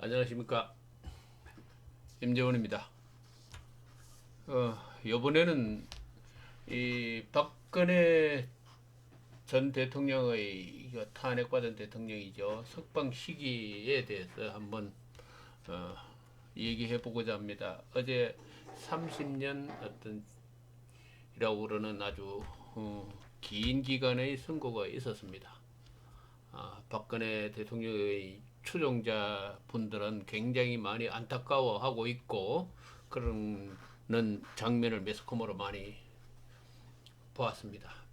안녕하십니까, 임재원입니다. 이번에는 이 박근혜 전 대통령의 탄핵받은 대통령이죠. 석방 시기에 대해서 한번 얘기해 보고자 합니다. 어제 30년 어떤 이라고 그러는 아주 긴 기간의 선고가 있었습니다. 박근혜 대통령의 추종자 분들은 굉장히 많이 안타까워하고 있고 그런 장면을 매스컴으로 많이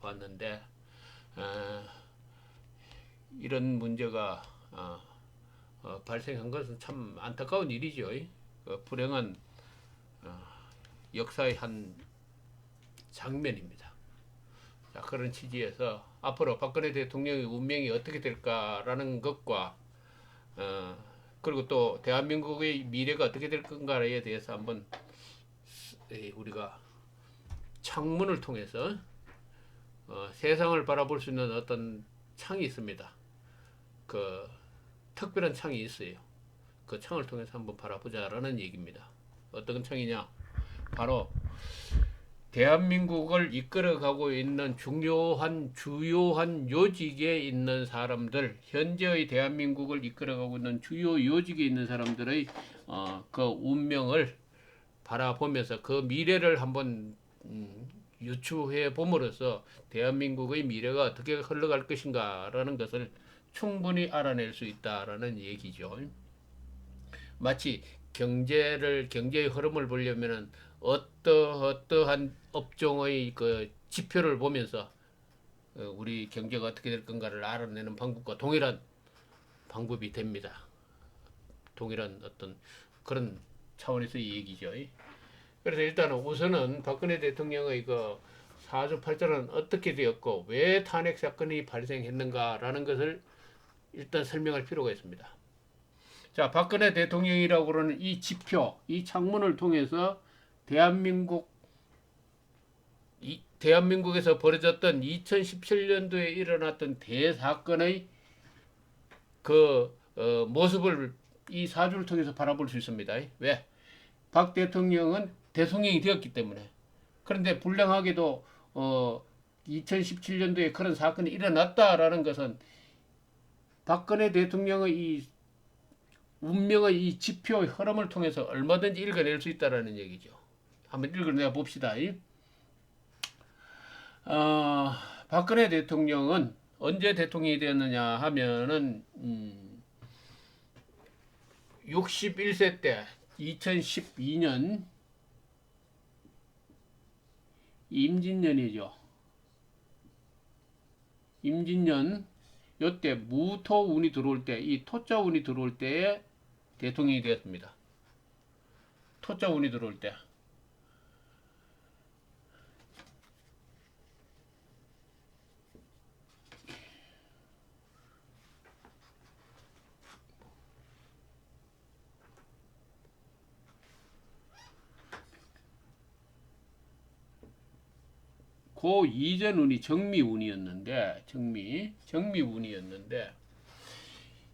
봤는데 어, 이런 문제가 발생한 것은 참 안타까운 일이죠. 그 불행한 역사의 한 장면입니다. 자, 그런 취지에서 앞으로 박근혜 대통령의 운명이 어떻게 될까라는 것과 그리고 또 대한민국의 미래가 어떻게 될 건가에 대해서 한번 우리가 창문을 통해서 세상을 바라볼 수 있는 어떤 창이 있습니다. 그 특별한 창이 있어요. 그 창을 통해서 한번 바라보자라는 얘기입니다. 어떤 창이냐? 바로 대한민국을 이끌어가고 있는 주요한 요직에 있는 사람들, 현재의 대한민국을 이끌어가고 있는 주요 요직에 있는 사람들의 그 운명을 바라보면서 그 미래를 한번 유추해 봄으로써 대한민국의 미래가 어떻게 흘러갈 것인가라는 것을 충분히 알아낼 수 있다라는 얘기죠. 마치 경제의 흐름을 보려면은 어떠한 업종의 그 지표를 보면서 우리 경제가 어떻게 될 건가를 알아내는 방법과 동일한 방법이 됩니다. 동일한 어떤 그런 차원에서의 얘기죠. 그래서 일단은 우선은 박근혜 대통령의 그 사주팔자는 어떻게 되었고 왜 탄핵 사건이 발생했는가라는 것을 일단 설명할 필요가 있습니다. 자, 박근혜 대통령이라고 그러는 이 지표, 이 창문을 통해서 대한민국 대한민국에서 벌어졌던 2017년도에 일어났던 대사건의 그 모습을 이 사주를 통해서 바라볼 수 있습니다. 왜? 박 대통령은 대통령이 되었기 때문에. 그런데 불행하게도 2017년도에 그런 사건이 일어났다라는 것은 박근혜 대통령의 이 운명의 이 지표의 흐름을 통해서 얼마든지 읽어낼 수 있다라는 얘기죠. 한번 읽어내 봅시다. 박근혜 대통령은 언제 대통령이 되었느냐 하면은 61세 때 2012년 임진년이죠. 임진년 요때 무토운이 들어올 때, 이 토자운이 들어올 때에 대통령이 되었습니다. 토자운이 들어올 때. 그 이전 운이 정미운이었는데, 정미운이었는데,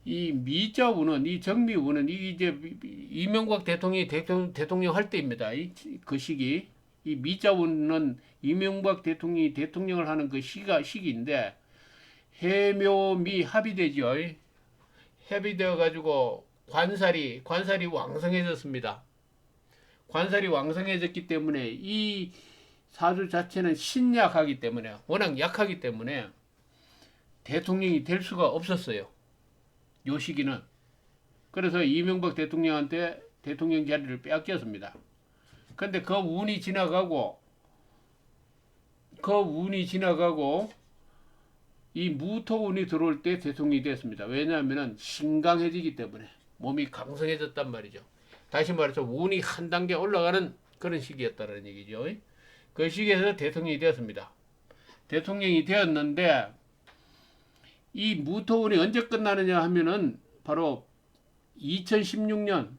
이 미자운은, 이 정미운은, 이 이제 이명박 대통령이 대통령 할 때입니다. 그 시기. 이 미자운은 이명박 대통령이 대통령을 하는 그 시기인데, 해묘미 합의되죠. 합의되어 가지고 관살이 왕성해졌습니다. 관살이 왕성해졌기 때문에 이 사주 자체는 신약하기 때문에 워낙 약하기 때문에 대통령이 될 수가 없었어요. 요 시기는. 그래서 이명박 대통령한테 대통령 자리를 빼앗겼습니다. 근데 그 운이 지나가고 이 무토운이 들어올 때 대통령이 됐습니다. 왜냐하면 신강해지기 때문에 몸이 강성해졌단 말이죠. 다시 말해서 운이 한 단계 올라가는 그런 시기였다는 얘기죠. 그 시기에서 대통령이 되었습니다. 대통령이 되었는데 이 무토운이 언제 끝나느냐 하면은 바로 2016년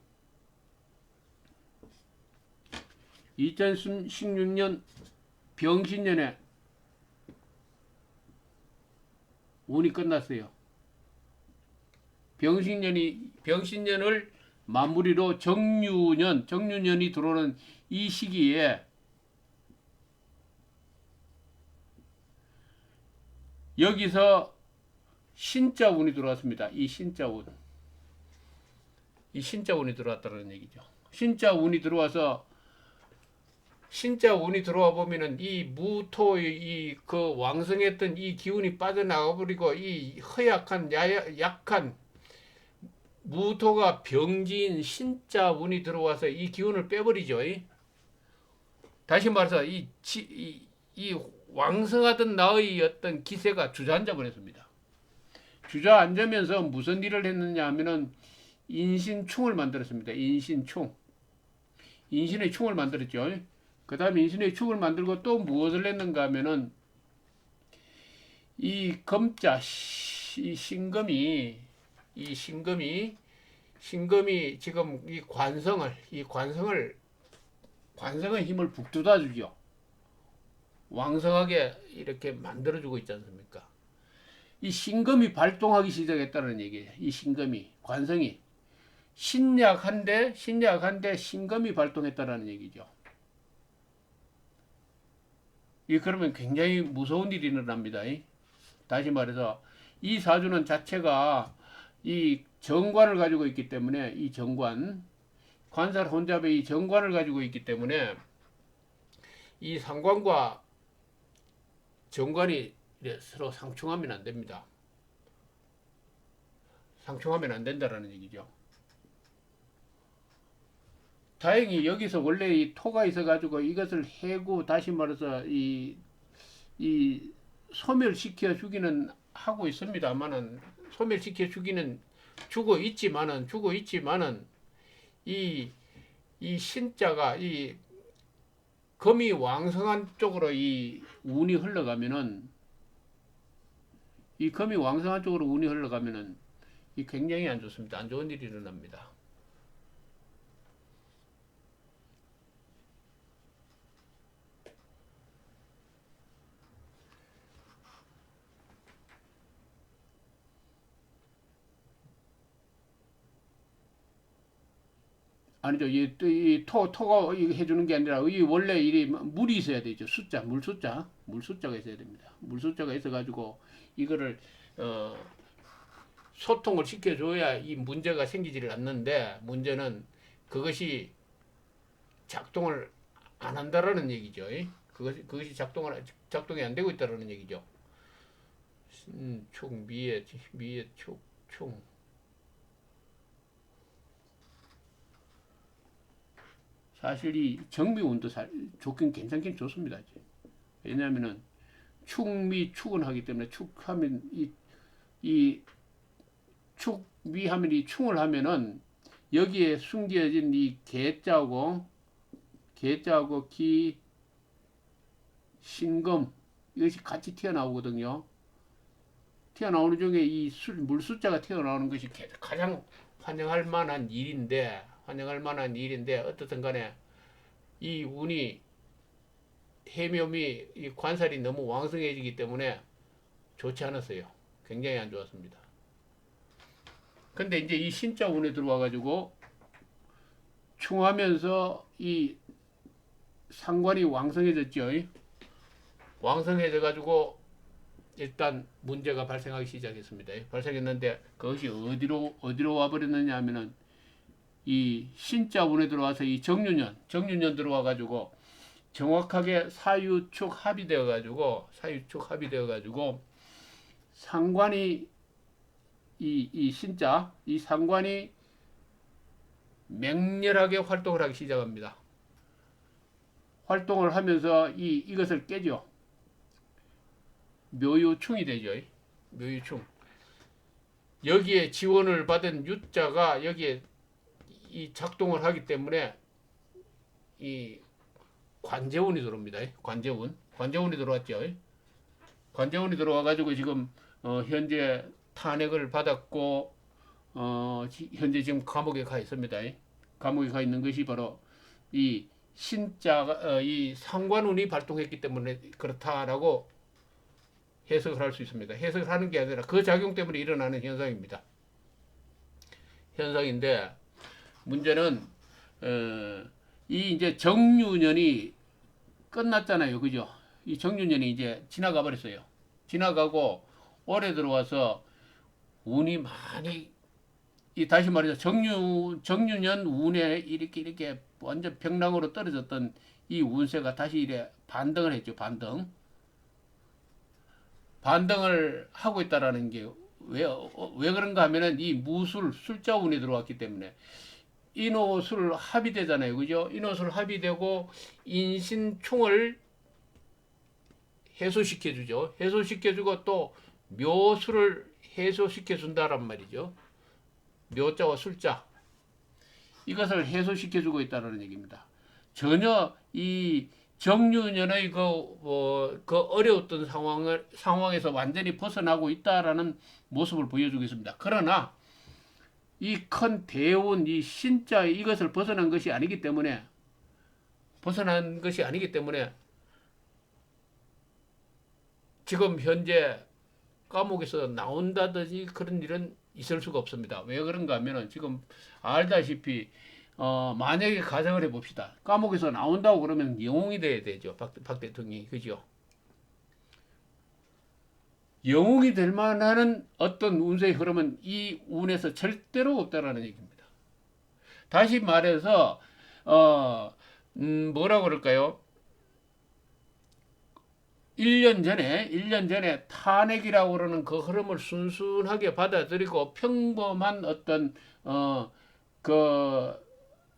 병신년에 운이 끝났어요. 병신년을 마무리로 정유년이 들어오는 이 시기에 여기서 신자운이 들어왔습니다. 이 신자운이 들어왔다는 얘기죠. 신자운이 들어와 보면은 이 무토의 이 그 왕성했던 이 기운이 빠져나가 버리고 이 허약한 약한 무토가 병지인 신자운이 들어와서 이 기운을 빼버리죠. 다시 말해서 이 왕성하던 나의 어떤 기세가 주저앉아 버렸습니다. 주저앉으면서 무슨 일을 했느냐 하면은 인신충을 만들었습니다. 인신의 충을 만들었죠. 그 다음에 인신의 축을 만들고 또 무엇을 했는가 하면은 이 금자 이 신금이 지금 이 관성의 힘을 북돋아 주죠. 왕성하게 이렇게 만들어 주고 있지 않습니까? 이 신금이 발동하기 시작했다는 얘기예요. 이 신금이 관성이 신약한데 신금이 발동했다라는 얘기죠. 그러면 굉장히 무서운 일이 일어납니다. 다시 말해서 이 사주는 자체가 이 정관을 가지고 있기 때문에 이 관살 혼잡의 이 정관을 가지고 있기 때문에 이 상관과 정관이 서로 상충하면 안 됩니다. 상충하면 안 된다라는 얘기죠. 다행히 여기서 원래 이 토가 있어가지고 이것을 해고 다시 말해서 이 소멸시켜 주기는 하고 있습니다만은 소멸시켜 주기는 주고 있지만은 이 신자가 이 금이 왕성한 쪽으로 이 운이 흘러가면은 이 굉장히 안 좋습니다. 안 좋은 일이 일어납니다. 아니죠. 토가 해주는 게 아니라 원래 물이 있어야 되죠. 물숫자가 있어야 됩니다. 물숫자가 있어가지고 이거를 소통을 시켜줘야 이 문제가 생기지를 않는데 문제는 그것이 작동을 안 한다라는 얘기죠. 그것이 작동이 안 되고 있다라는 얘기죠. 신축 미에 축충 사실 이 정미운도 좋긴 괜찮긴 좋습니다. 왜냐하면은 축은 하기 때문에 축하면 이 축미하면 이 충을 하면은 여기에 숨겨진 이 개자하고 기 신금 이것이 같이 튀어나오거든요. 튀어나오는 중에 이 물숫자가 튀어나오는 것이 가장 환영할 만한 일인데 어떻든 간에 이 운이 해묘미 이 관살이 너무 왕성해지기 때문에 좋지 않았어요. 굉장히 안 좋았습니다. 근데 이제 이 신자 운에 들어와 가지고 충하면서 이 상관이 왕성해졌죠. 왕성해져 가지고 일단 문제가 발생하기 시작했습니다. 발생했는데 그것이 어디로 와버렸느냐 하면은 이 신자운에 들어와서 이 정유년 들어와 가지고 정확하게 사유축 합이 되어 가지고 상관이 이 상관이 맹렬하게 활동을 하기 시작합니다. 활동을 하면서 이것을 깨죠. 묘유충이 되죠. 묘유충. 여기에 지원을 받은 유자가 여기에 이 작동을 하기 때문에 이 관제운이 들어옵니다. 관제운이 들어왔죠. 관제운이 들어와 가지고 지금 현재 탄핵을 받았고 현재 지금 감옥에 가 있습니다. 감옥에 가 있는 것이 바로 이 신자가 이 상관운이 발동했기 때문에 그렇다라고 해석을 할 수 있습니다. 해석을 하는 게 아니라 그 작용 때문에 일어나는 현상인데 문제는 이 이제 정유년이 끝났잖아요. 그죠? 이 정유년이 이제 지나가 버렸어요. 지나가고 올해 들어와서 운이 많이 이 다시 말해서 정유년 운에 이렇게 완전 병랑으로 떨어졌던 이 운세가 다시 이래 반등을 했죠. 반등을 하고 있다라는 게 왜 그런가 하면은 이 술자 운이 들어왔기 때문에 인호술 합이 되잖아요. 그죠? 인호술 합이 되고 인신충을 해소시켜 주죠. 해소시켜 주고 또 묘수를 해소시켜 준다란 말이죠. 묘자와 술자. 이것을 해소시켜 주고 있다는 얘기입니다. 전혀 이 정유년의 그 어려웠던 상황에서 완전히 벗어나고 있다라는 모습을 보여주겠습니다. 그러나 이 큰 대운, 이 신자 이것을 벗어난 것이 아니기 때문에 지금 현재 감옥에서 나온다든지 그런 일은 있을 수가 없습니다. 왜 그런가 하면은 지금 알다시피 만약에 가정을 해봅시다. 감옥에서 나온다고 그러면 영웅이 돼야 되죠. 박 대통령이. 그죠? 영웅이 될 만한 어떤 운세의 흐름은 이 운에서 절대로 없다라는 얘기입니다. 다시 말해서 뭐라고 그럴까요? 1년 전에 탄핵이라고 그러는 그 흐름을 순순하게 받아들이고 평범한 어떤 그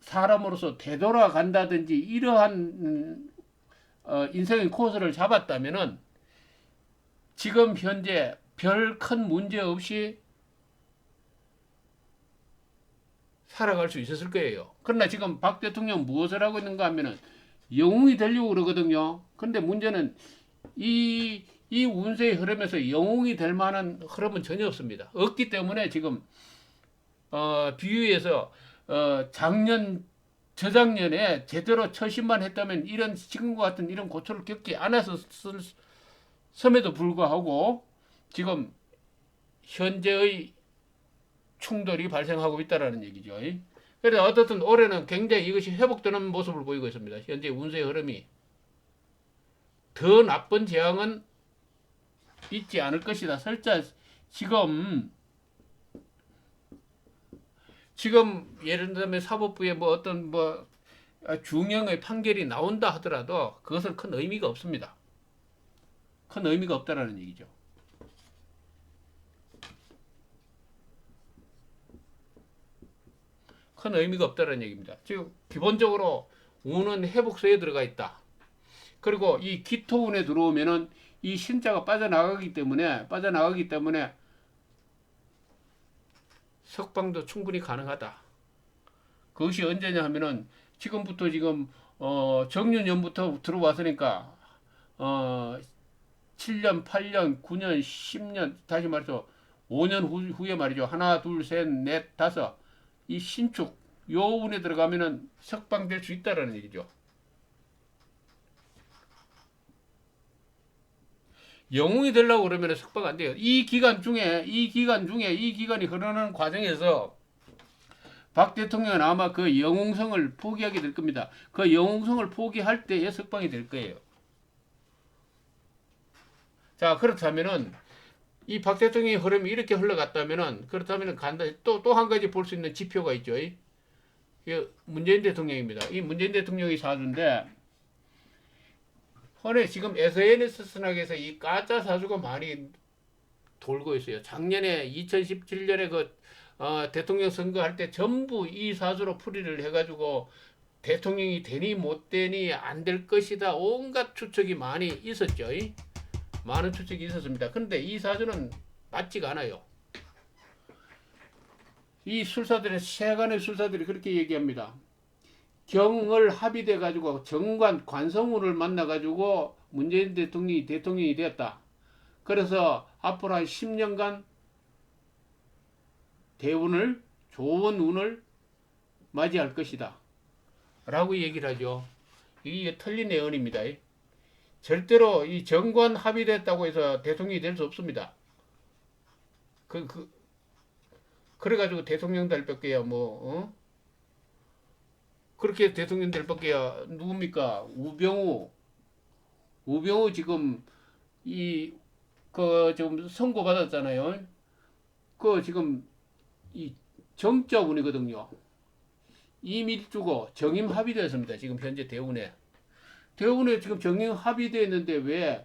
사람으로서 되돌아간다든지 이러한 인생의 코스를 잡았다면은 지금 현재 별 큰 문제 없이 살아갈 수 있었을 거예요. 그러나 지금 박 대통령 무엇을 하고 있는가 하면은 영웅이 되려고 그러거든요. 근데 문제는 이 운세의 흐름에서 영웅이 될 만한 흐름은 전혀 없습니다. 없기 때문에 지금 비유해서 저작년에 제대로 처신만 했다면 이런 지금과 같은 이런 고초를 겪지 않았음에도 불구하고 지금 현재의 충돌이 발생하고 있다라는 얘기죠. 그래서 어떻든 올해는 굉장히 이것이 회복되는 모습을 보이고 있습니다. 현재 운세의 흐름이 더 나쁜 재앙은 있지 않을 것이다. 설사 지금 예를 들면 사법부에 뭐 어떤 중형의 판결이 나온다 하더라도 그것은 큰 의미가 없습니다. 큰 의미가 없다라는 얘기죠. 큰 의미가 없다는 얘기입니다. 지금 기본적으로 운은 회복세에 들어가 있다. 그리고 이 기토운에 들어오면은 이 신자가 빠져나가기 때문에 석방도 충분히 가능하다. 그것이 언제냐 하면은 지금부터 정유년부터 들어왔으니까 7년, 8년, 9년, 10년 다시 말해서 5년 후에 말이죠. 하나, 둘, 셋, 넷, 다섯 이 신축 요 운에 들어가면은 석방될 수 있다라는 얘기죠. 영웅이 되려고 그러면 석방 안 돼요. 이 기간이 흐르는 과정에서 박 대통령은 아마 그 영웅성을 포기하게 될 겁니다. 그 영웅성을 포기할 때에 석방이 될 거예요. 자, 그렇다면은 이 박 대통령의 흐름이 이렇게 흘러갔다면은 간단히 또 한 가지 볼 수 있는 지표가 있죠. 문재인 대통령입니다. 이 문재인 대통령이 사주인데 헌에 지금 SNS 선악에서 이 가짜 사주가 많이 돌고 있어요. 작년에 2017년에 대통령 선거할 때 전부 이 사주로 풀이를 해가지고 대통령이 되니 못 되니 안 될 것이다. 온갖 추측이 많이 있었죠. 많은 추측이 있었습니다. 그런데 이 사주는 맞지가 않아요. 이 세간의 술사들이 그렇게 얘기합니다. 경을 합의돼 가지고 정관 관성운을 만나 가지고 문재인 대통령이 되었다. 그래서 앞으로 한 10년간 좋은 운을 맞이할 것이다. 라고 얘기를 하죠. 이게 틀린 예언입니다. 절대로 이 정관 합의됐다고 해서 대통령이 될 수 없습니다. 그래가지고 대통령 될 뺏겨야 그렇게 대통령 될 밖에 누굽니까? 우병우 지금 이 그 지금 선고 받았잖아요. 그 지금 이 정자운이거든요. 이밀주고 정임 합의되었습니다. 지금 현재 대운에 지금 정임 합의되었는데 왜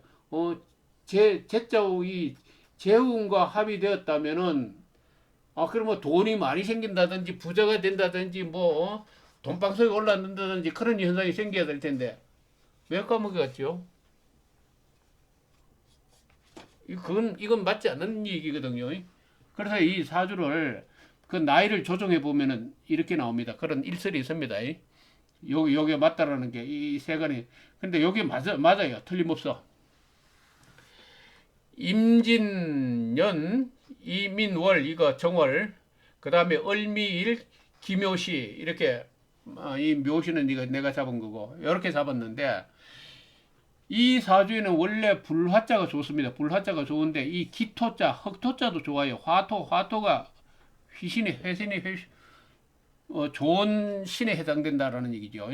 제자의 재운과 합의되었다면은 그러면 돈이 많이 생긴다든지 부자가 된다든지 뭐 돈방석에 올랐는다든지 그런 현상이 생겨야 될 텐데 왜 까먹었죠? 이건 맞지 않는 얘기거든요. 그래서 이 사주를 그 나이를 조정해 보면은 이렇게 나옵니다. 그런 일설이 있습니다. 요게 맞다라는 게 이 세간이. 근데 요게 맞아요. 틀림없어. 임진년, 이민월, 이거 정월, 그 다음에 을미일, 기묘시 이렇게 이 묘시는 이거 내가 잡은 거고 이렇게 잡았는데 이 사주에는 원래 불화자가 좋습니다. 불화자가 좋은데 이 기토자, 흑토자도 좋아요. 화토가 회신이 좋은 신에 해당된다라는 얘기죠.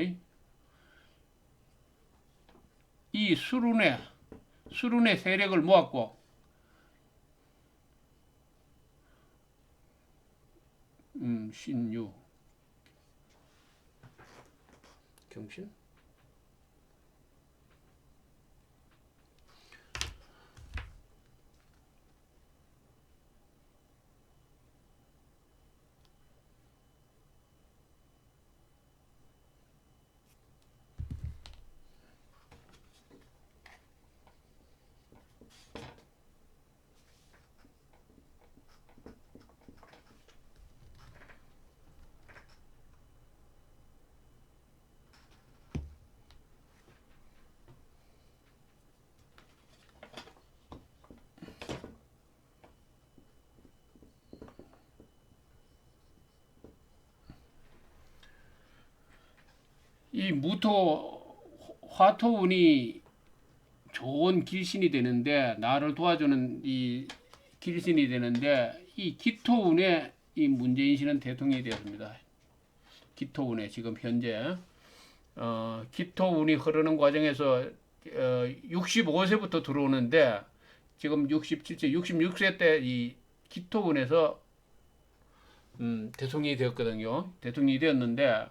이 수룬의 세력을 모았고 신유 경신 이 화토운이 좋은 길신이 되는데 나를 도와주는 이 길신이 되는데 이 기토운에 이 문재인 씨는 대통령이 되었습니다. 기토운에 지금 현재 기토운이 흐르는 과정에서 65세부터 들어오는데 지금 67세, 66세 때 이 기토운에서 대통령이 되었거든요. 대통령이 되었는데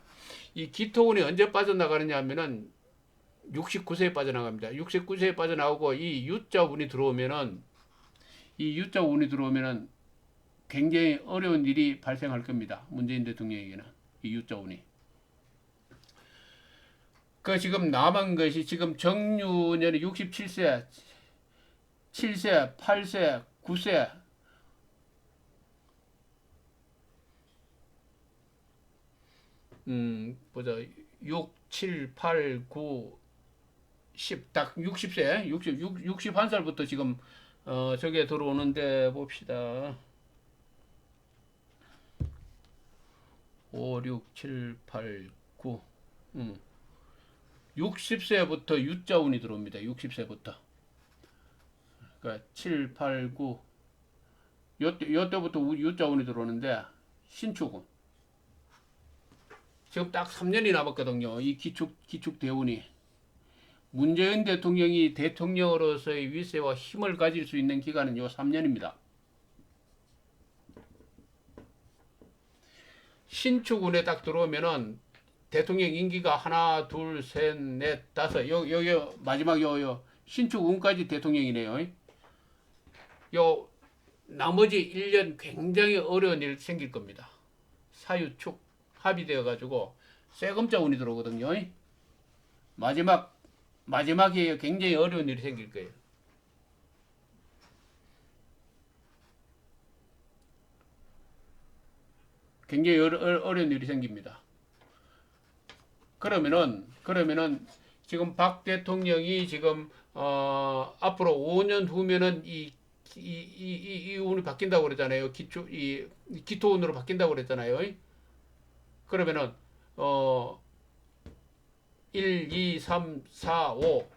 이 기토운이 언제 빠져나가느냐 하면은 69세에 빠져나갑니다. 69세에 빠져나오고 이 U자운이 들어오면은 굉장히 어려운 일이 발생할 겁니다. 문재인 대통령에게는 이 U자운이. 그 지금 남은 것이 지금 정유년이 67세, 7세, 8세, 9세 보자. 6, 7, 8, 9, 10, 딱 60세, 61살부터 지금 저게 들어오는데 봅시다. 5, 6, 7, 8, 9. 60세부터 U자운이 들어옵니다. 60세부터. 그러니까 7, 8, 9. 요때부터 U자운이 들어오는데 신축은 지금 딱 3년이 남았거든요. 이 기축 대운이. 문재인 대통령이 대통령으로서의 위세와 힘을 가질 수 있는 기간은 요 3년입니다. 신축운에 딱 들어오면은 대통령 임기가 하나, 둘, 셋, 넷, 다섯. 여기 마지막 요 신축운까지 대통령이네요. 요 나머지 1년 굉장히 어려운 일 생길 겁니다. 사유축 합의되어 가지고 세금자 운이 들어오거든요. 마지막에 굉장히 어려운 일이 생길 거예요. 굉장히 어려운 일이 생깁니다. 그러면은 지금 박 대통령이 지금 앞으로 5년 후면은 이 운이 바뀐다고 그랬잖아요. 기토운으로 바뀐다고 그랬잖아요. 그러면은 1, 2, 3, 4, 5.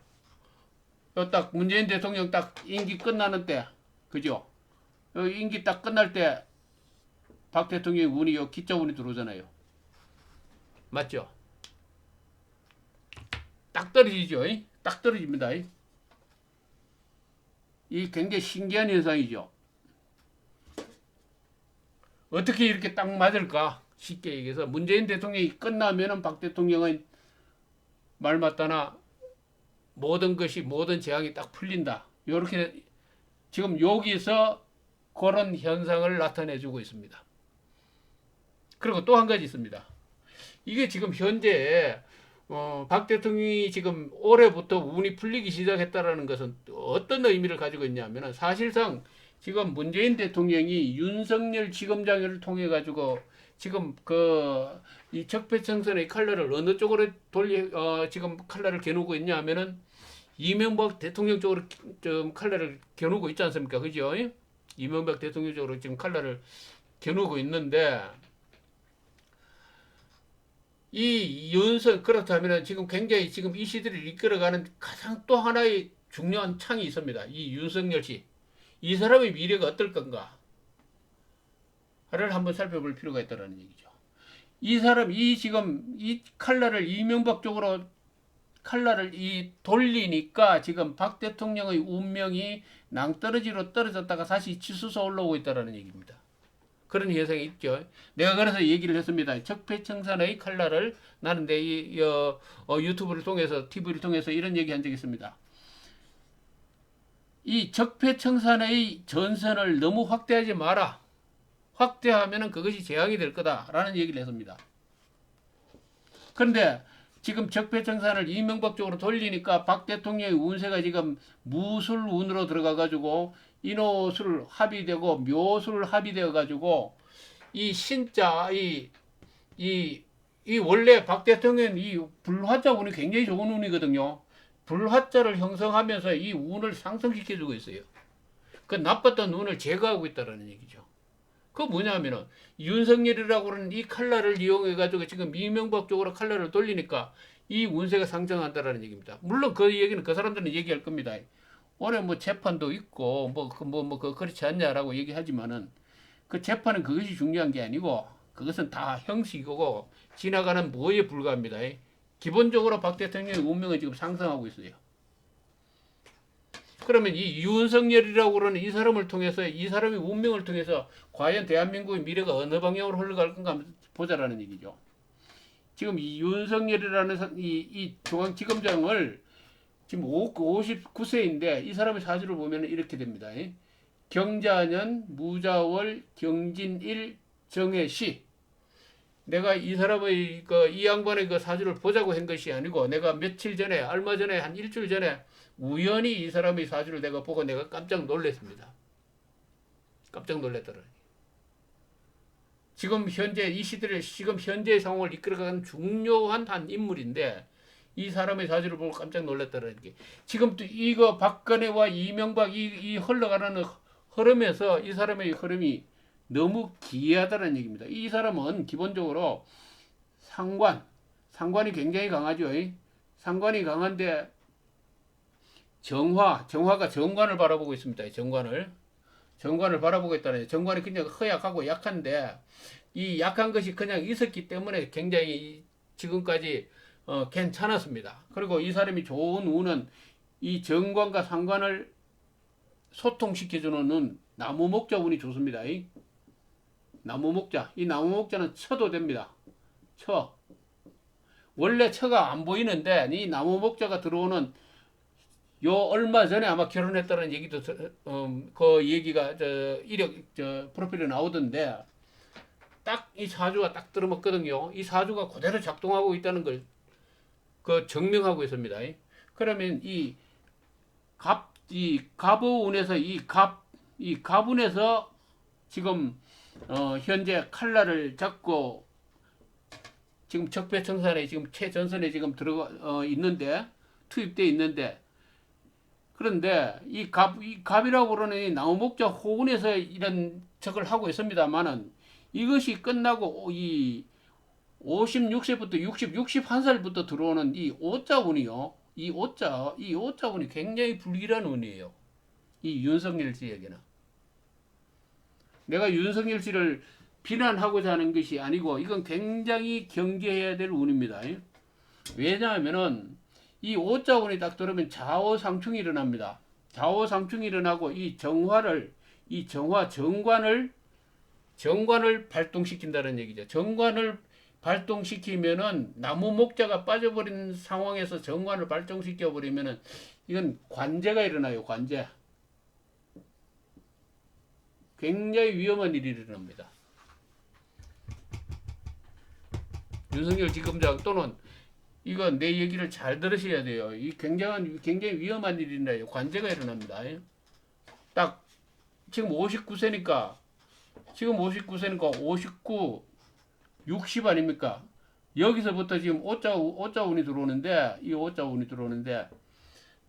딱 문재인 대통령 딱 임기 끝나는 때, 그죠? 임기 딱 끝날 때 박 대통령의 운이 기자 운이 들어오잖아요. 맞죠? 딱 떨어지죠. 딱 떨어집니다. 이 굉장히 신기한 현상이죠. 어떻게 이렇게 딱 맞을까? 쉽게 얘기해서 문재인 대통령이 끝나면은 박 대통령은 말 맞다나 모든 것이 모든 재앙이 딱 풀린다. 이렇게 지금 여기서 그런 현상을 나타내주고 있습니다. 그리고 또 한 가지 있습니다. 이게 지금 현재 박 대통령이 지금 올해부터 운이 풀리기 시작했다라는 것은 어떤 의미를 가지고 있냐면은 사실상 지금 문재인 대통령이 윤석열 지검장을 통해 가지고 지금 이 적폐청산의 칼날을 어느 쪽으로 지금 칼날을 겨누고 있냐면은 이명박 대통령 쪽으로 좀 칼날을 겨누고 있지 않습니까? 그죠? 이명박 대통령 쪽으로 지금 칼날을 겨누고 있는데 그렇다면 지금 굉장히 지금 이 시대를 이끌어가는 가장 또 하나의 중요한 창이 있습니다. 이 윤석열 씨. 이 사람의 미래가 어떨 건가? 를 한번 살펴볼 필요가 있다는 얘기죠. 지금 이 칼날을 이명박 쪽으로 칼날을 돌리니까 지금 박 대통령의 운명이 낭떠러지로 떨어졌다가 다시 치솟아 올라오고 있다는 얘기입니다. 그런 현상이 있죠. 내가 그래서 얘기를 했습니다. 적폐청산의 칼날을 나는 유튜브를 통해서 TV를 통해서 이런 얘기 한 적이 있습니다. 이 적폐청산의 전선을 너무 확대하지 마라. 확대하면은 그것이 재앙이 될 거다라는 얘기를 했습니다. 그런데 지금 적폐청산을 이명박 쪽으로 돌리니까 박 대통령의 운세가 지금 무술운으로 들어가 가지고 인호술 합의되고 묘술 합의되어 가지고 이 신자 원래 박 대통령 이 불화자 운이 굉장히 좋은 운이거든요. 불화자를 형성하면서 이 운을 상승시켜 주고 있어요. 그 나빴던 운을 제거하고 있다는 얘기죠. 그 뭐냐면은 윤석열이라고 하는 이 칼날을 이용해 가지고 지금 이명박 쪽으로 칼날을 돌리니까 이 운세가 상승한다라는 얘기입니다. 물론 그 얘기는 그 사람들은 얘기할 겁니다. 올해 뭐 재판도 있고 그렇지 않냐라고 얘기하지만은 그 재판은 그것이 중요한 게 아니고 그것은 다 형식이고 지나가는 뭐에 불과합니다. 기본적으로 박 대통령의 운명은 지금 상승하고 있어요. 그러면 이 윤석열이라고 그러는 이 사람을 통해서 이 사람의 운명을 통해서 과연 대한민국의 미래가 어느 방향으로 흘러갈 건가 한번 보자라는 얘기죠. 지금 이 윤석열이라는 이 중앙지검장을 지금 59세인데 이 사람의 사주를 보면 이렇게 됩니다. 경자년, 무자월, 경진일, 정해시. 내가 이 사람의 이 양반의 그 사주를 보자고 한 것이 아니고 내가 며칠 전에 얼마 전에 한 일주일 전에 우연히 이 사람의 사주를 내가 보고 내가 깜짝 놀랐습니다. 깜짝 놀랐더라니. 지금 현재 이 시대를 지금 현재의 상황을 이끌어가는 중요한 한 인물인데 이 사람의 사주를 보고 깜짝 놀랐다는 게 지금 또 이거 박근혜와 이명박 이 흘러가는 흐름에서 이 사람의 흐름이 너무 기이하다는 얘기입니다. 이 사람은 기본적으로 상관이 굉장히 강하죠. 상관이 강한데 정화가 정관을 바라보고 있습니다. 정관을 바라보고 있다는 정관이 그냥 허약하고 약한데 이 약한 것이 그냥 있었기 때문에 굉장히 지금까지 괜찮았습니다. 그리고 이 사람이 좋은 운은 이 정관과 상관을 소통시켜주는 운, 나무 목자 운이 좋습니다. 나무 목자는 쳐도 됩니다. 원래 처가 안 보이는데 이 나무 목자가 들어오는 요 얼마 전에 아마 결혼했다는 얘기도 그 얘기가 프로필에 나오던데 딱 이 사주가 딱 들어맞거든요. 이 사주가 그대로 작동하고 있다는 걸 그 증명하고 있습니다. 그러면 이 갑오운에서 이 갑운에서 지금 현재 칼날을 잡고 지금 적폐청산에 지금 최전선에 지금 들어가 있는데 투입되어 있는데 그런데 이 갑이라고 그러는 이 나무목자 호운에서 이런 적을 하고 있습니다만은 이것이 끝나고 이 56세부터 61살부터 들어오는 이 오자운이요. 이 오자운이 굉장히 불길한 운이에요. 이 윤석열 씨에게는. 내가 윤석열 씨를 비난하고자 하는 것이 아니고 이건 굉장히 경계해야 될 운입니다. 왜냐하면은 이 오자원이 딱 들어오면 좌우상충이 일어납니다. 좌우상충이 일어나고 이 정화를 이 정관을 발동시킨다는 얘기죠. 정관을 발동시키면은 나무 목자가 빠져버린 상황에서 정관을 발동시켜 버리면은 이건 관제가 일어나요. 관제. 굉장히 위험한 일이 일어납니다. 윤석열 지검장 또는 이거 내 얘기를 잘 들으셔야 돼요. 이 굉장히 위험한 일이나요. 관제가 일어납니다. 딱 지금 59세니까 59, 60 아닙니까? 여기서부터 지금 오자운이 들어오는데 이 오자운이 들어오는데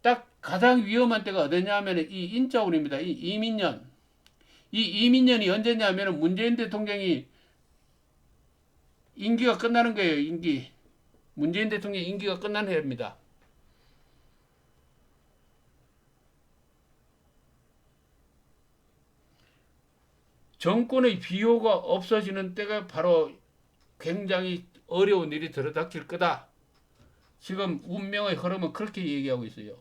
딱 가장 위험한 때가 어디냐면 이 인자운입니다. 이 이민년. 이 이민년이 언제냐면 문재인 대통령이 임기가 끝나는 거예요. 임기. 문재인 대통령 임기가 끝난 해입니다. 정권의 비호가 없어지는 때가 바로 굉장히 어려운 일이 들어닥칠 거다. 지금 운명의 흐름은 그렇게 얘기하고 있어요.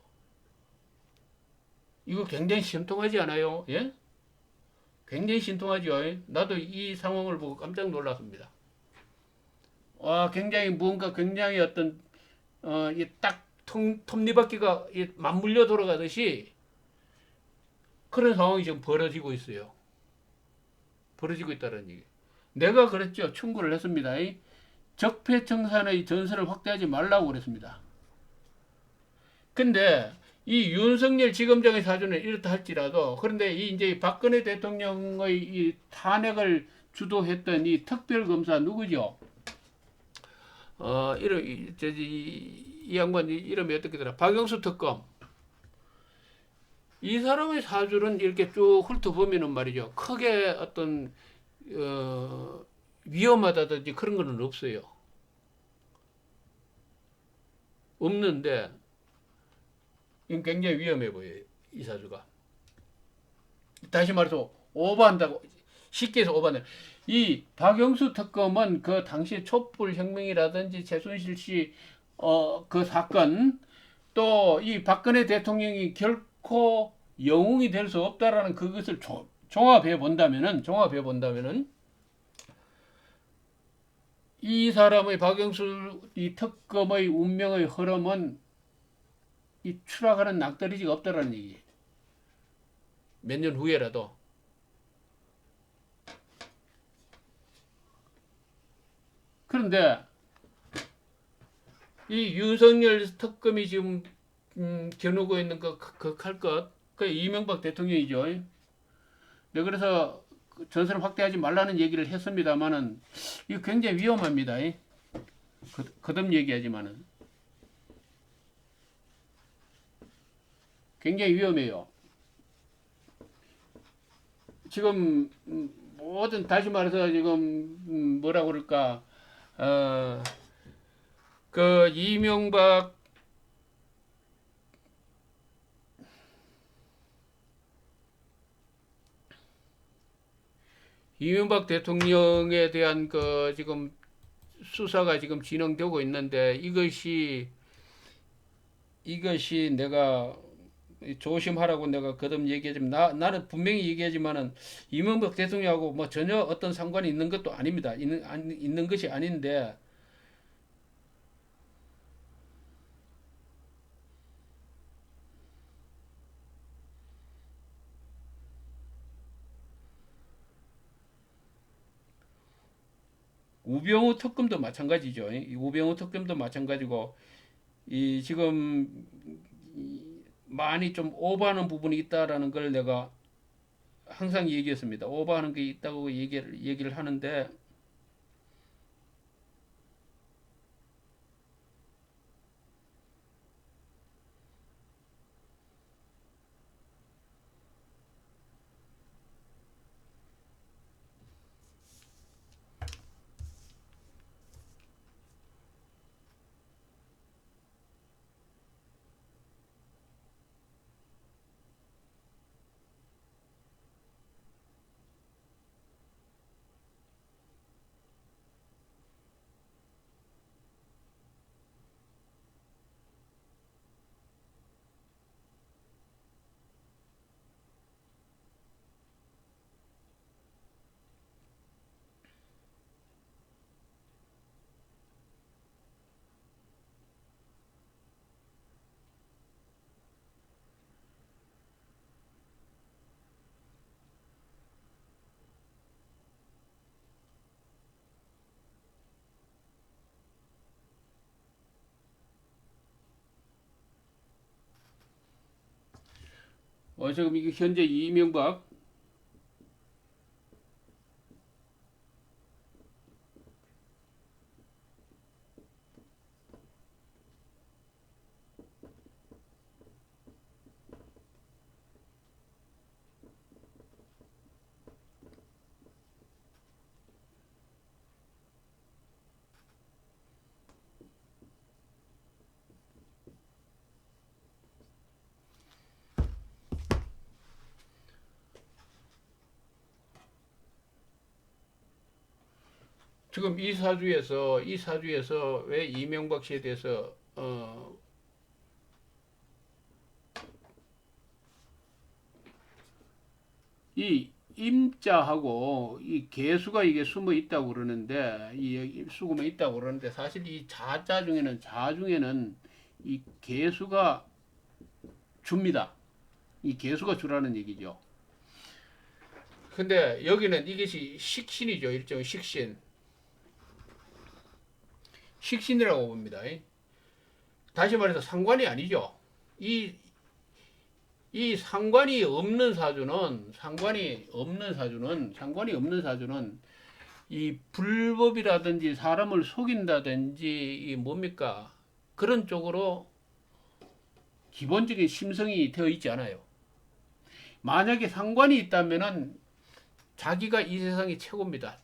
이거 굉장히 신통하지 않아요? 예? 굉장히 신통하죠. 나도 이 상황을 보고 깜짝 놀랐습니다. 와, 굉장히 어떤 딱 톱니바퀴가 맞물려 돌아가듯이 그런 상황이 지금 벌어지고 있어요. 벌어지고 있다는 얘기. 내가 그랬죠. 충고를 했습니다. 적폐청산의 전선을 확대하지 말라고 그랬습니다. 근데 이 윤석열 지검장의 사주는 이렇다 할지라도 그런데 이제 박근혜 대통령의 이 탄핵을 주도했던 이 특별검사 누구죠? 이 양반 이름이 어떻게 되나? 박영수 특검. 이 사람의 사주는 이렇게 쭉 훑어보면은 말이죠. 크게 어떤 위험하다든지 그런 거는 없어요. 없는데 이건 굉장히 위험해 보여요. 이 사주가. 다시 말해서 오버한다고 쉽게 해서 오버한다. 이 박영수 특검은 그 당시 촛불혁명이라든지 최순실 씨 그 사건 또 이 박근혜 대통령이 결코 영웅이 될 수 없다라는 그것을 종합해 본다면은 이 사람의 박영수 이 특검의 운명의 흐름은 이 추락하는 낙떨이지가 없다라는 얘기. 몇 년 후에라도. 그런데 이 윤석열 특검이 지금 겨누고 있는 그 칼 것, 그 이명박 대통령이죠. 네, 그래서 전선을 확대하지 말라는 얘기를 했습니다만은 이거 굉장히 위험합니다. 거듭 얘기하지만은 굉장히 위험해요. 지금 모든 다시 말해서 지금 뭐라 그럴까 그 이명박 대통령에 대한 그 지금 수사가 지금 진행되고 있는데 이것이 내가 조심하라고 내가 거듭 얘기하지만 나는 분명히 얘기하지만은 이명박 대통령하고 뭐 전혀 어떤 상관이 있는 것도 아닙니다. 있는 것이 아닌데 우병우 특검도 마찬가지죠. 우병우 특검도 마찬가지고 이 지금 많이 좀 오버하는 부분이 있다라는 걸 내가 항상 얘기했습니다. 오버하는 게 있다고 얘기를 하는데 지금 이게 현재 이명박 지금 이 사주에서 왜 이명박 씨에 대해서 이 임자하고 이 개수가 이게 숨어 있다고 그러는데 이 숨어 있다고 그러는데 사실 이 자중에는 이 개수가 줍니다. 이 개수가 주라는 얘기죠. 근데 여기는 이것이 식신이죠. 일종의 식신이라고 봅니다. 다시 말해서 상관이 아니죠. 이 상관이 없는 사주는 이 불법이라든지 사람을 속인다든지 이 뭡니까? 그런 쪽으로 기본적인 심성이 되어 있지 않아요. 만약에 상관이 있다면은 자기가 이 세상이 최고입니다.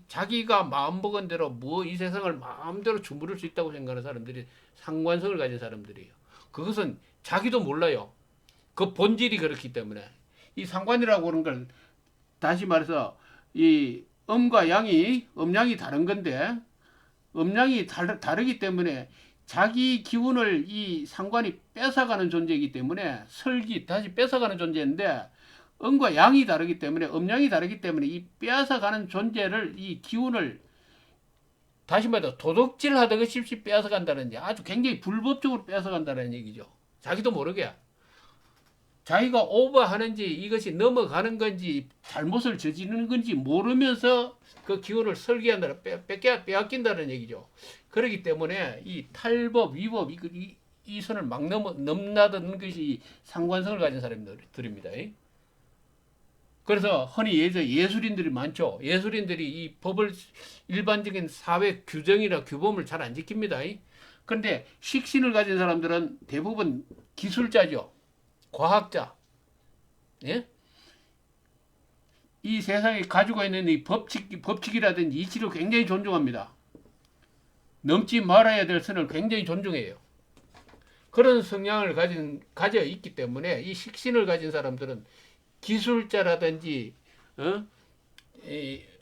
자기가 마음먹은 대로 이 세상을 마음대로 주무를 수 있다고 생각하는 사람들이 상관성을 가진 사람들이에요. 그것은 자기도 몰라요. 그 본질이 그렇기 때문에. 이 상관이라고 하는 걸 다시 말해서 이 음양이 다른 건데 음양이 다르기 때문에 자기 기운을 이 상관이 뺏어가는 존재이기 때문에 다시 뺏어가는 존재인데 음과 양이 다르기 때문에 음양이 다르기 때문에 이 빼앗아가는 존재를 이 기운을 다시 말해서 도둑질 하듯이 빼앗아간다는 얘기, 아주 굉장히 불법적으로 빼앗아간다는 얘기죠. 자기도 모르게 자기가 오버하는지 이것이 넘어가는 건지 잘못을 저지르는 건지 모르면서 그 기운을 설계한다는 빼앗긴다는 얘기죠. 그렇기 때문에 이 탈법, 위법 이 선을 막 넘나드는 것이 상관성을 가진 사람들입니다. 그래서 흔히 예술인들이 많죠. 예술인들이 이 법을 일반적인 사회 규정이나 규범을 잘 안 지킵니다. 그런데 식신을 가진 사람들은 대부분 기술자죠. 과학자. 예? 이 세상에 가지고 있는 이 법칙이라든지 이치를 굉장히 존중합니다. 넘지 말아야 될 선을 굉장히 존중해요. 그런 성향을 가져 있기 때문에 이 식신을 가진 사람들은 기술자라든지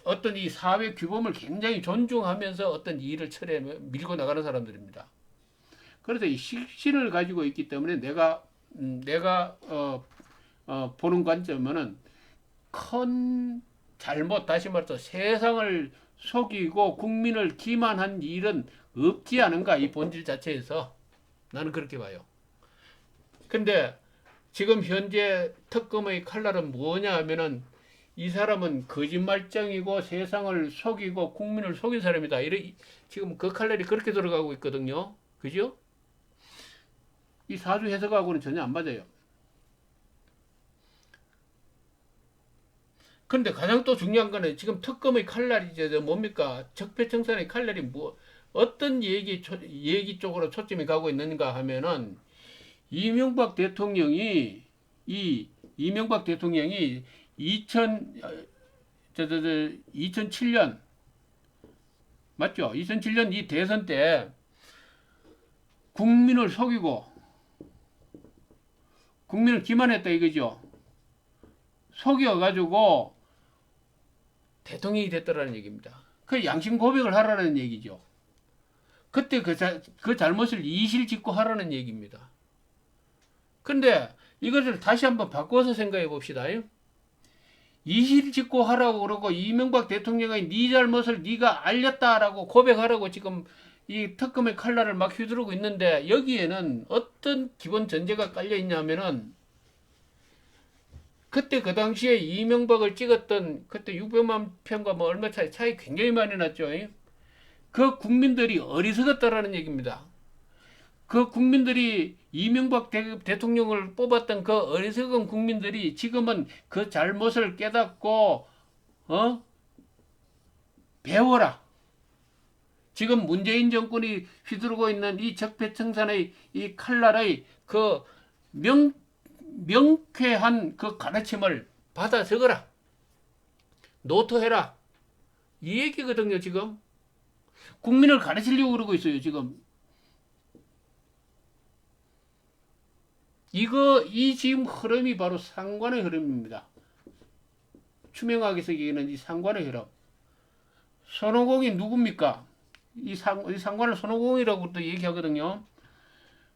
어떤 이 사회 규범을 굉장히 존중하면서 어떤 일을 밀고 나가는 사람들입니다. 그래서 이 식신을 가지고 있기 때문에 내가 보는 관점은 큰 잘못, 다시 말해서 세상을 속이고 국민을 기만한 일은 없지 않은가, 이 본질 자체에서. 나는 그렇게 봐요. 근데 지금 현재 특검의 칼날은 뭐냐 하면은 이 사람은 거짓말쟁이고 세상을 속이고 국민을 속인 사람이다. 지금 그 칼날이 그렇게 들어가고 있거든요. 그죠? 이 사주 해석하고는 전혀 안 맞아요. 근데 가장 또 중요한 거는 지금 특검의 칼날이 뭡니까? 적폐청산의 칼날이 어떤 얘기 쪽으로 초점이 가고 있는가 하면은 이명박 대통령이 2007년 맞죠? 2007년 이 대선 때 국민을 속이고 국민을 기만했다 이거죠. 속여가지고 대통령이 됐다라는 얘기입니다. 그 양심 고백을 하라는 얘기죠. 그때 그 잘못을 이실직고 하라는 얘기입니다. 근데 이것을 다시 한번 바꿔서 생각해 봅시다. 이실직고 하라고 그러고 이명박 대통령이 네 잘못을 네가 알렸다라고 고백하라고 지금 이 특검의 칼날을 막 휘두르고 있는데 여기에는 어떤 기본 전제가 깔려 있냐면은 그때 그 당시에 이명박을 찍었던 그때 600만 편과 뭐 얼마 차이 굉장히 많이 났죠. 그 국민들이 어리석었다라는 얘기입니다. 그 국민들이 이명박 대통령을 뽑았던 그 어리석은 국민들이 지금은 그 잘못을 깨닫고 배워라. 지금 문재인 정권이 휘두르고 있는 이 적폐청산의 이 칼날의 그 명쾌한 그 가르침을 받아 적어라. 노트해라. 이 얘기거든요, 지금. 국민을 가르치려고 그러고 있어요, 지금. 이 지금 흐름이 바로 상관의 흐름입니다. 추명하게서 얘기하는 이 상관의 흐름. 손오공이 누굽니까? 이 상관을 손오공이라고도 얘기하거든요.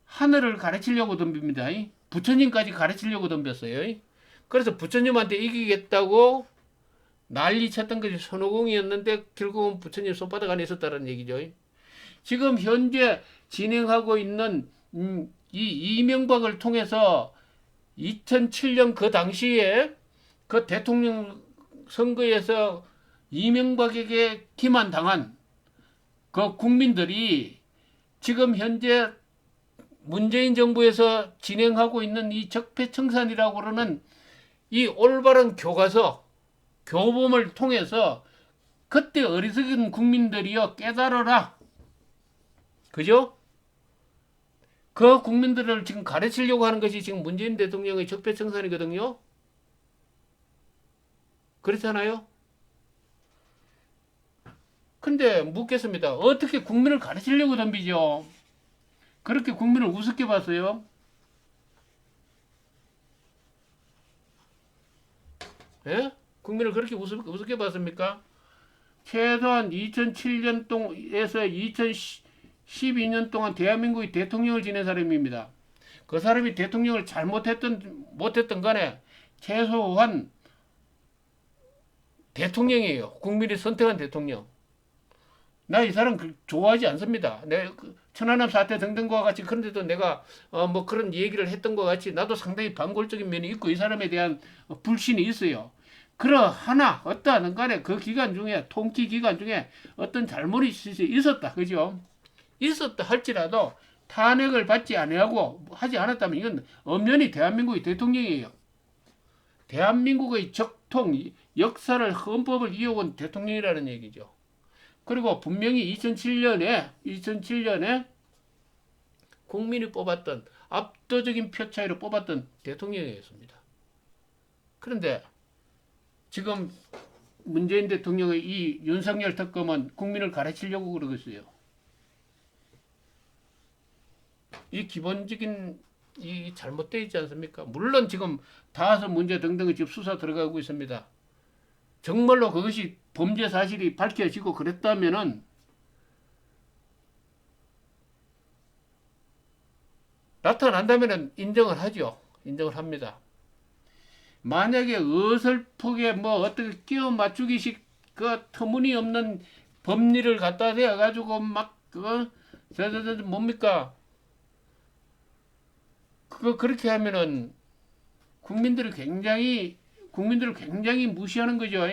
하늘을 가르치려고 덤빕니다. 부처님까지 가르치려고 덤볐어요. 그래서 부처님한테 이기겠다고 난리 쳤던 것이 손오공이었는데 결국은 부처님 손바닥 안에 있었다는 얘기죠. 지금 현재 진행하고 있는 이 이명박을 통해서 2007년 그 당시에 그 대통령 선거에서 이명박에게 기만당한 그 국민들이 지금 현재 문재인 정부에서 진행하고 있는 이 적폐청산이라고 그러는 이 올바른 교과서, 교범을 통해서 그때 어리석은 국민들이여 깨달아라. 그죠? 그 국민들을 지금 가르치려고 하는 것이 지금 문재인 대통령의 적폐청산이거든요. 그렇잖아요? 근데 묻겠습니다. 어떻게 국민을 가르치려고 덤비죠? 그렇게 국민을 우습게 봤어요? 예? 국민을 그렇게 우습게 봤습니까? 최소한 2007년에서 2012년 동안 대한민국의 대통령을 지낸 사람입니다. 그 사람이 대통령을 못했던 간에 최소한 대통령이에요. 국민이 선택한 대통령. 나 이 사람 좋아하지 않습니다. 내 천안함 사태 등등과 같이 그런데도 내가 뭐 그런 얘기를 했던 것 같이 나도 상당히 반골적인 면이 있고 이 사람에 대한 불신이 있어요. 그러하나 어떠한 간에 그 기간 중에 통치 기간 중에 어떤 잘못이 있었다. 그죠? 있었다 할지라도 탄핵을 받지 아니하고 하지 않았다면 이건 엄연히 대한민국의 대통령이에요. 대한민국의 적통, 역사를 헌법을 이어온 대통령이라는 얘기죠. 그리고 분명히 2007년에 국민이 뽑았던 압도적인 표 차이로 뽑았던 대통령이었습니다. 그런데 지금 문재인 대통령의 이 윤석열 특검은 국민을 가르치려고 그러고 있어요. 이 기본적인 이 잘못되어 있지 않습니까? 물론 지금 다섯 문제 등등의 지금 수사 들어가고 있습니다. 정말로 그것이 범죄 사실이 밝혀지고 그랬다면은 나타난다면은 인정을 하죠. 인정을 합니다. 만약에 어설프게 뭐 어떻게 끼워 맞추기식 그 터무니없는 법리를 갖다 대어 가지고 막 그거 뭡니까? 그거 그렇게 하면은 국민들을 굉장히 무시하는 거죠.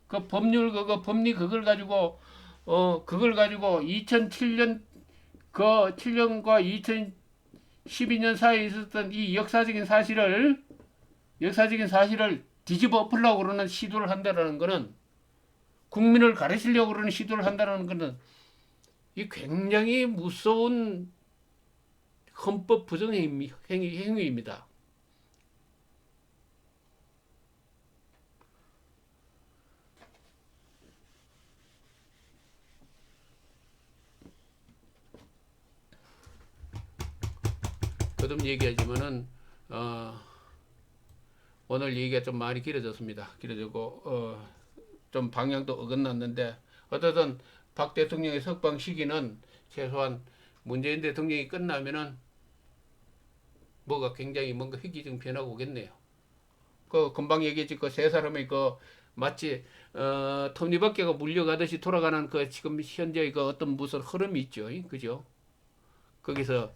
그 법률 법리 그걸 가지고 2007년 그 7년과 2012년 사이에 있었던 이 역사적인 사실을 뒤집어 엎으려고 그러는 시도를 한다라는 거는 국민을 가르치려고 그러는 시도를 한다라는 거는 이 굉장히 무서운 헌법 부정 행위입니다. 거듭 얘기하지만은 오늘 얘기가 좀 많이 길어졌습니다. 길어지고 좀 방향도 어긋났는데 어쨌든 박 대통령의 석방 시기는 최소한 문재인 대통령이 끝나면은 뭐가 굉장히 뭔가 획기적 변화가 오겠네요. 그 금방 얘기했지 그 세 사람의 그 마치 톱니바퀴가 물려가듯이 돌아가는 그 지금 현재의 그 어떤 무슨 흐름이 있죠. 그죠? 거기서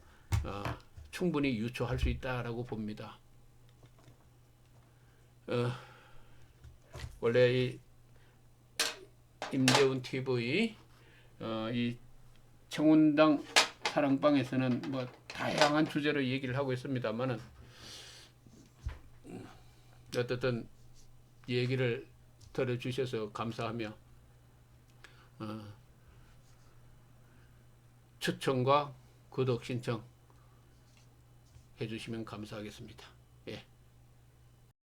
충분히 유추할 수 있다라고 봅니다. 원래 이 임재훈 TV 이 청운당 사랑방에서는 뭐 다양한 주제로 얘기를 하고 있습니다만은 어쨌든 얘기를 들어주셔서 감사하며 추천과 구독 신청 해주시면 감사하겠습니다. 예.